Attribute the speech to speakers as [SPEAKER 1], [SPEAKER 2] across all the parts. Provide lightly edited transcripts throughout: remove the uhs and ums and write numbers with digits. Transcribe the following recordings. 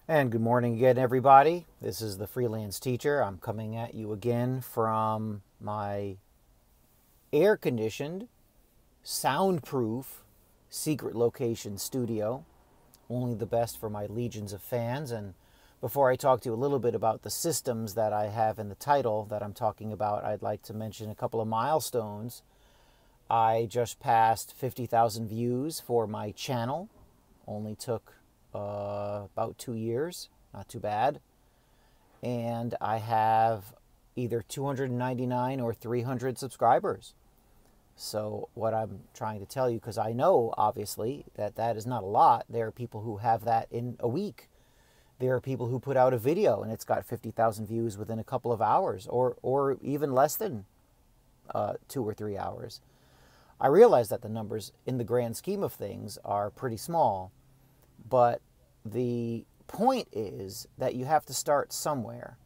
[SPEAKER 1] And good morning again, everybody. This is the Freelance Teacher. I'm coming at you again from my air-conditioned, soundproof, secret location studio. Only the best for my legions of fans. And before I talk to you a little bit about the systems that I have in the title that I'm talking about, I'd like to mention a couple of milestones. I just passed 50,000 views for my channel. Only took about 2 years, not too bad. And I have either 299 or 300 subscribers. So what I'm trying to tell you, because I know obviously that is not a lot. There are people who have that in a week. There are people who put out a video and it's got 50,000 views within a couple of hours, or even less than 2 or 3 hours. I realize that the numbers in the grand scheme of things are pretty small. But the point is that you have to start somewhere.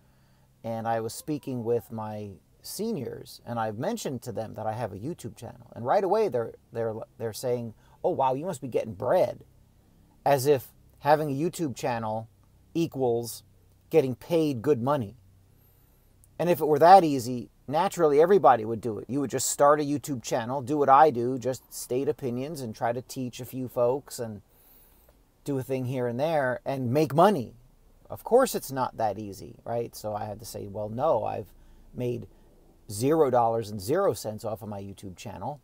[SPEAKER 1] And I was speaking with my seniors, and I've mentioned to them that I have a YouTube channel. And right away they're saying, "Oh wow, you must be getting bread," as if having a YouTube channel equals getting paid good money. And if it were that easy, naturally everybody would do it. You would just start a YouTube channel, do what I do, just state opinions and try to teach a few folks and do a thing here and there and make money. Of course it's not that easy, right? So I had to say, well, no, I've made $0.00 off of my YouTube channel,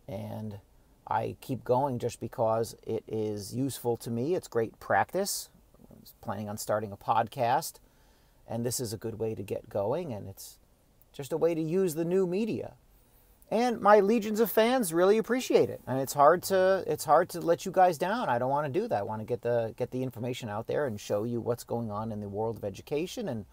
[SPEAKER 1] and I keep going just because it is useful to me. It's great practice. I was planning on starting a podcast, and this is a good way to get going, and it's just a way to use the new media. And my legions of fans really appreciate it. And it's hard to let you guys down. I don't want to do that. I want to get the information out there and show you what's going on in the world of education and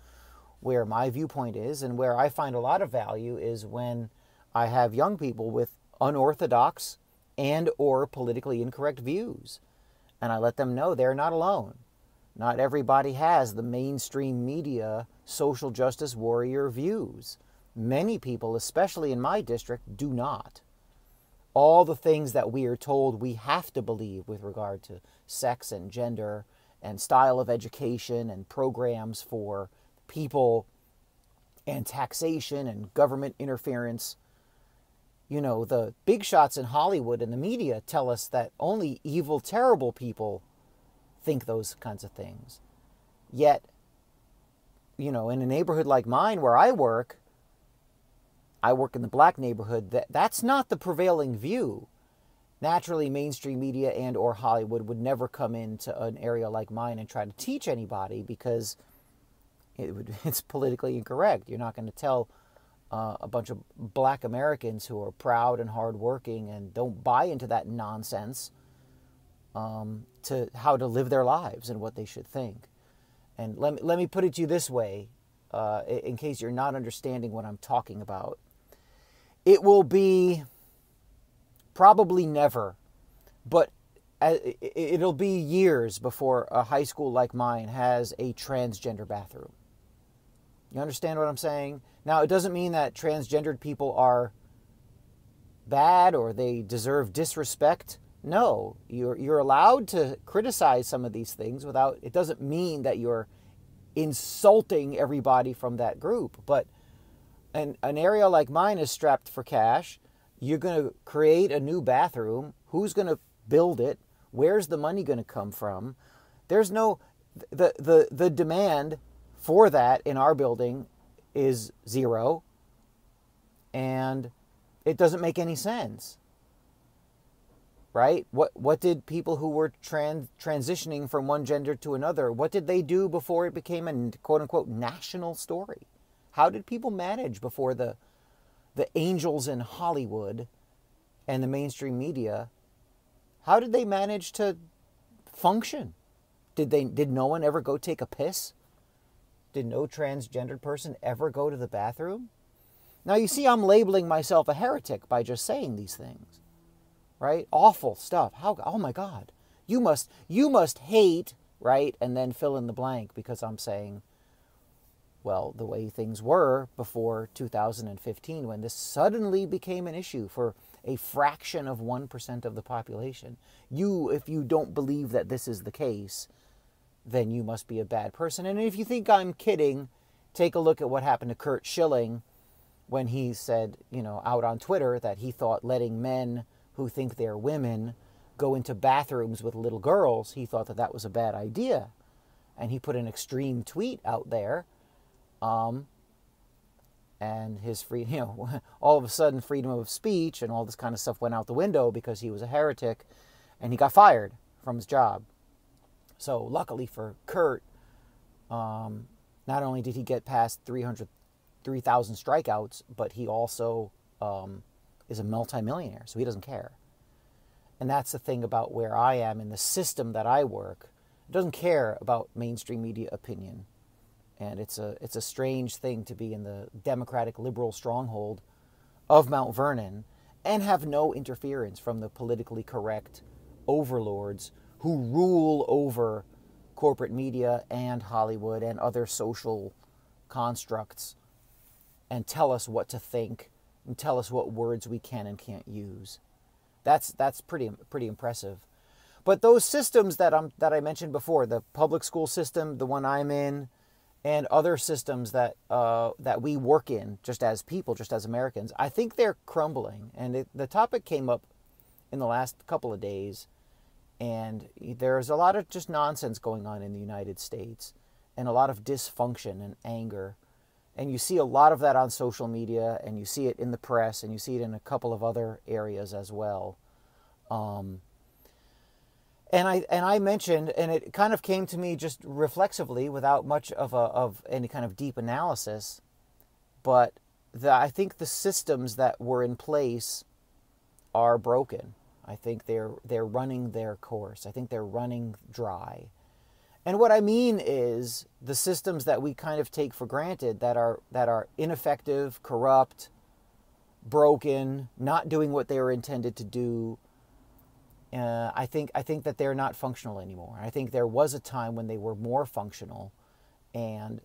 [SPEAKER 1] where my viewpoint is. And where I find a lot of value is when I have young people with unorthodox and or politically incorrect views. And I let them know they're not alone. Not everybody has the mainstream media social justice warrior views. Many people, especially in my district, do not. All the things that we are told we have to believe with regard to sex and gender and style of education and programs for people and taxation and government interference. You know, the big shots in Hollywood and the media tell us that only evil, terrible people think those kinds of things. Yet, you know, in a neighborhood like mine where I work in the black neighborhood, that's not the prevailing view. Naturally, mainstream media and or Hollywood would never come into an area like mine and try to teach anybody because it's politically incorrect. You're not going to tell a bunch of black Americans who are proud and hardworking and don't buy into that nonsense to how to live their lives and what they should think. And let me put it to you this way, in case you're not understanding what I'm talking about. It will be probably never, but it'll be years before a high school like mine has a transgender bathroom. You understand what I'm saying? Now, it doesn't mean that transgendered people are bad or they deserve disrespect. No, you're allowed to criticize some of these things without, it doesn't mean that you're insulting everybody from that group, but an area like mine is strapped for cash. You're going to create a new bathroom. Who's going to build it? Where's the money going to come from? There's no, the demand for that in our building is zero. And it doesn't make any sense. Right? What did people who were transitioning from one gender to another, what did they do before it became a quote-unquote national story? How did people manage before the angels in Hollywood and the mainstream media? How did they manage to function? Did no one ever go take a piss? Did no transgendered person ever go to the bathroom? Now you see, I'm labeling myself a heretic by just saying these things. Right? Awful stuff. How? Oh my God. You must hate, right? And then fill in the blank because I'm saying, well, the way things were before 2015 when this suddenly became an issue for a fraction of 1% of the population. If you don't believe that this is the case, then you must be a bad person. And if you think I'm kidding, take a look at what happened to Curt Schilling when he said, out on Twitter that he thought letting men who think they're women go into bathrooms with little girls, he thought that that was a bad idea. And he put an extreme tweet out there. And his all of a sudden freedom of speech and all this kind of stuff went out the window because he was a heretic and he got fired from his job. So luckily for Curt, not only did he get past 3,000 strikeouts, but he also is a multimillionaire, so he doesn't care. And that's the thing about where I am in the system that I work. It doesn't care about mainstream media opinion. And it's a strange thing to be in the democratic liberal stronghold of Mount Vernon and have no interference from the politically correct overlords who rule over corporate media and Hollywood and other social constructs and tell us what to think and tell us what words we can and can't use. That's pretty impressive. But those systems that I mentioned before, the public school system, the one I'm in, and other systems that we work in just as people, just as Americans, I think they're crumbling. And the topic came up in the last couple of days, and there's a lot of just nonsense going on in the United States, and a lot of dysfunction and anger. And you see a lot of that on social media, and you see it in the press, and you see it in a couple of other areas as well. And I mentioned, and it kind of came to me just reflexively without much of any kind of deep analysis, but I think the systems that were in place are broken. I think they're running their course. I think they're running dry. And what I mean is the systems that we kind of take for granted that are ineffective, corrupt, broken, not doing what they were intended to do. I think that they're not functional anymore. I think there was a time when they were more functional, and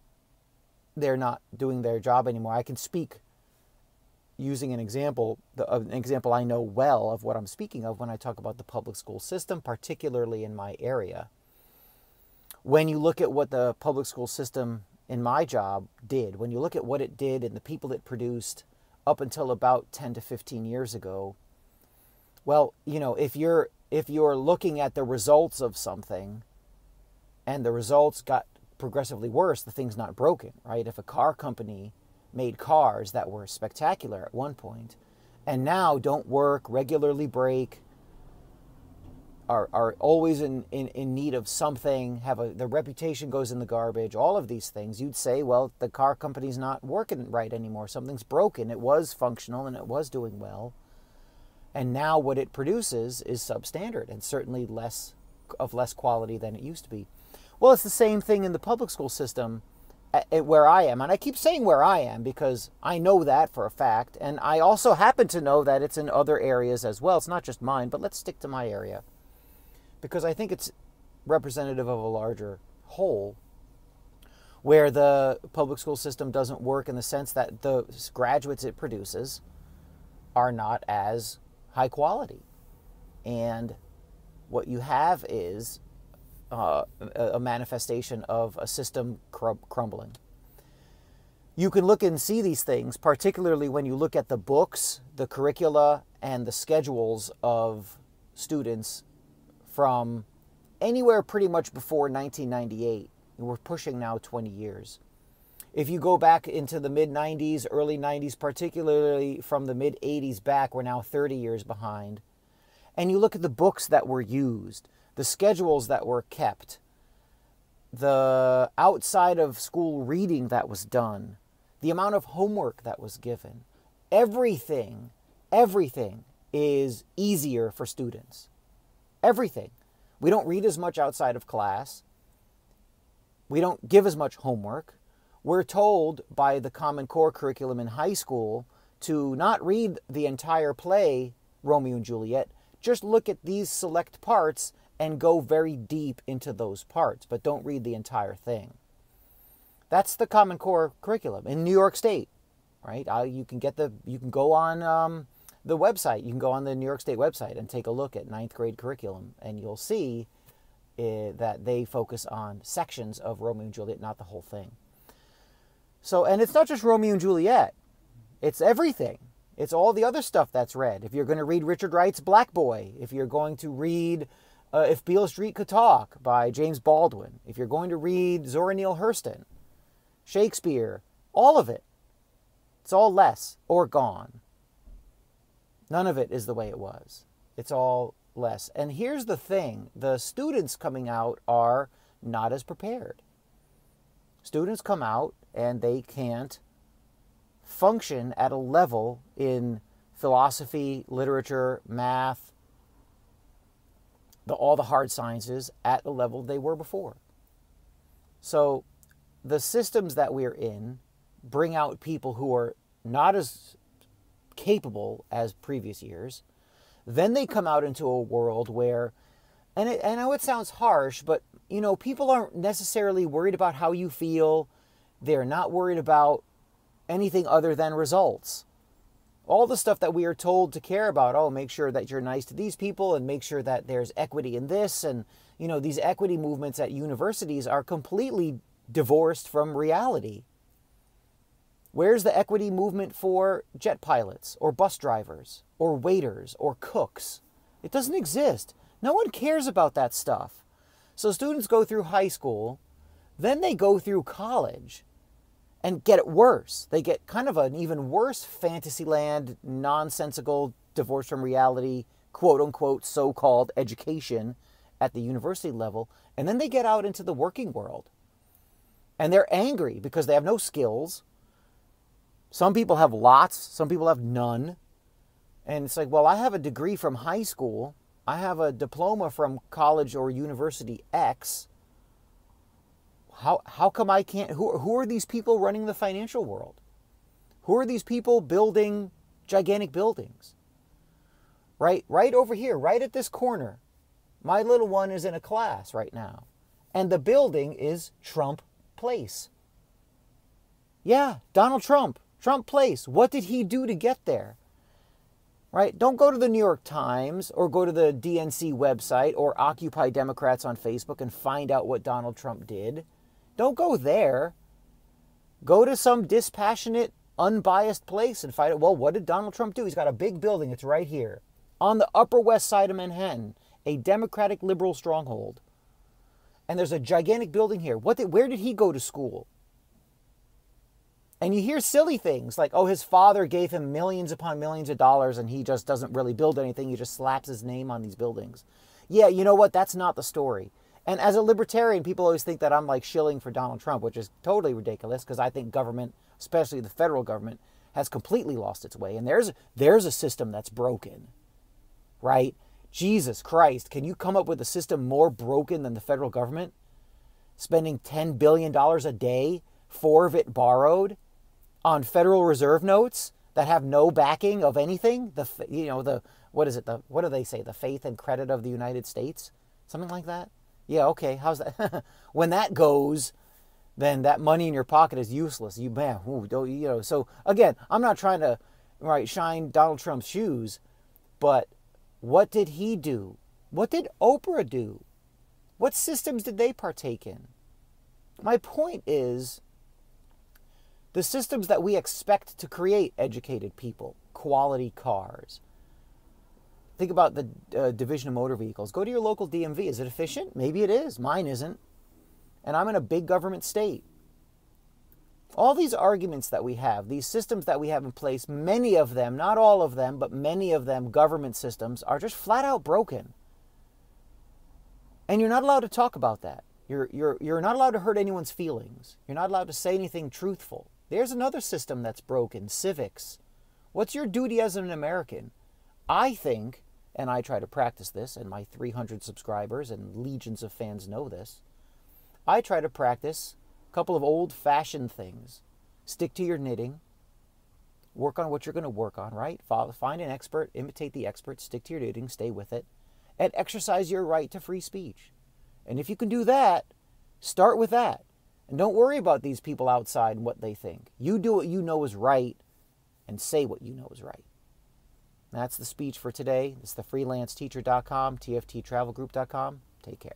[SPEAKER 1] they're not doing their job anymore. I can speak using an example I know well of what I'm speaking of when I talk about the public school system, particularly in my area. When you look at what the public school system in my job did, when you look at what it did and the people it produced up until about 10 to 15 years ago, well, if you're looking at the results of something and the results got progressively worse, the thing's not broken, right? If a car company made cars that were spectacular at one point and now don't work, regularly break, are always in need of something, their reputation goes in the garbage, all of these things, you'd say, well, the car company's not working right anymore. Something's broken. It was functional and it was doing well. And now what it produces is substandard and certainly less quality than it used to be. Well, it's the same thing in the public school system where I am. And I keep saying where I am because I know that for a fact. And I also happen to know that it's in other areas as well. It's not just mine, but let's stick to my area, because I think it's representative of a larger whole where the public school system doesn't work in the sense that the graduates it produces are not as high quality. And what you have is a manifestation of a system crumbling. You can look and see these things, particularly when you look at the books, the curricula, and the schedules of students from anywhere pretty much before 1998. We're pushing now 20 years. If you go back into the mid-90s, early 90s, particularly from the mid-80s back, we're now 30 years behind. And you look at the books that were used, the schedules that were kept, the outside of school reading that was done, the amount of homework that was given. Everything is easier for students. Everything. We don't read as much outside of class. We don't give as much homework. We're told by the Common Core curriculum in high school to not read the entire play, Romeo and Juliet, just look at these select parts and go very deep into those parts, but don't read the entire thing. That's the Common Core curriculum in New York State, right? You can go on the New York State website and take a look at 9th grade curriculum, and you'll see that they focus on sections of Romeo and Juliet, not the whole thing. So, and it's not just Romeo and Juliet. It's everything. It's all the other stuff that's read. If you're going to read Richard Wright's Black Boy, if you're going to read If Beale Street Could Talk by James Baldwin, if you're going to read Zora Neale Hurston, Shakespeare, all of it, it's all less or gone. None of it is the way it was. It's all less. And here's the thing. The students coming out are not as prepared. Students come out and they can't function at a level in philosophy, literature, math, all the hard sciences at the level they were before. So the systems that we're in bring out people who are not as capable as previous years. Then they come out into a world where, and I know it sounds harsh, but you know, people aren't necessarily worried about how you feel. They're not worried about anything other than results. All the stuff that we are told to care about, oh, make sure that you're nice to these people and make sure that there's equity in this. And, you know, these equity movements at universities are completely divorced from reality. Where's the equity movement for jet pilots or bus drivers or waiters or cooks? It doesn't exist. No one cares about that stuff. So students go through high school, then they go through college and get it worse. They get kind of an even worse fantasyland, nonsensical, divorced from reality, quote-unquote, so-called education at the university level. And then they get out into the working world. And they're angry because they have no skills. Some people have lots. Some people have none. And it's like, well, I have a degree from high school. I have a diploma from college or university X. How come I can't? Who are these people running the financial world? Who are these people building gigantic buildings? Right over here, right at this corner. My little one is in a class right now. And the building is Trump Place. Yeah, Donald Trump. Trump Place. What did he do to get there? Right? Don't go to the New York Times or go to the DNC website or Occupy Democrats on Facebook and find out what Donald Trump did. Don't go there. Go to some dispassionate, unbiased place and find out, well, what did Donald Trump do? He's got a big building. It's right here on the Upper West Side of Manhattan, a Democratic liberal stronghold. And there's a gigantic building here. Where did he go to school? And you hear silly things like, oh, his father gave him millions upon millions of dollars and he just doesn't really build anything. He just slaps his name on these buildings. Yeah, you know what? That's not the story. And as a libertarian, people always think that I'm like shilling for Donald Trump, which is totally ridiculous because I think government, especially the federal government, has completely lost its way. And there's a system that's broken, right? Jesus Christ, can you come up with a system more broken than the federal government? Spending $10 billion a day, 4 of it borrowed, on Federal Reserve notes that have no backing of anything. What do they say? The faith and credit of the United States? Something like that? Yeah, okay, how's that? When that goes, then that money in your pocket is useless. So again, I'm not trying to shine Donald Trump's shoes, but what did he do? What did Oprah do? What systems did they partake in? My point is, the systems that we expect to create educated people, quality cars. Think about the Division of Motor Vehicles. Go to your local DMV. Is it efficient? Maybe it is. Mine isn't. And I'm in a big government state. All these arguments that we have, these systems that we have in place, many of them, not all of them, but many of them, government systems, are just flat out broken. And you're not allowed to talk about that. You're not allowed to hurt anyone's feelings. You're not allowed to say anything truthful. There's another system that's broken, civics. What's your duty as an American? I think, and I try to practice this, and my 300 subscribers and legions of fans know this, I try to practice a couple of old-fashioned things. Stick to your knitting. Work on what you're going to work on, right? Find an expert, imitate the expert, stick to your knitting, stay with it, and exercise your right to free speech. And if you can do that, start with that. And don't worry about these people outside and what they think. You do what you know is right and say what you know is right. That's the speech for today. It's thefreelanceteacher.com, tfttravelgroup.com. Take care.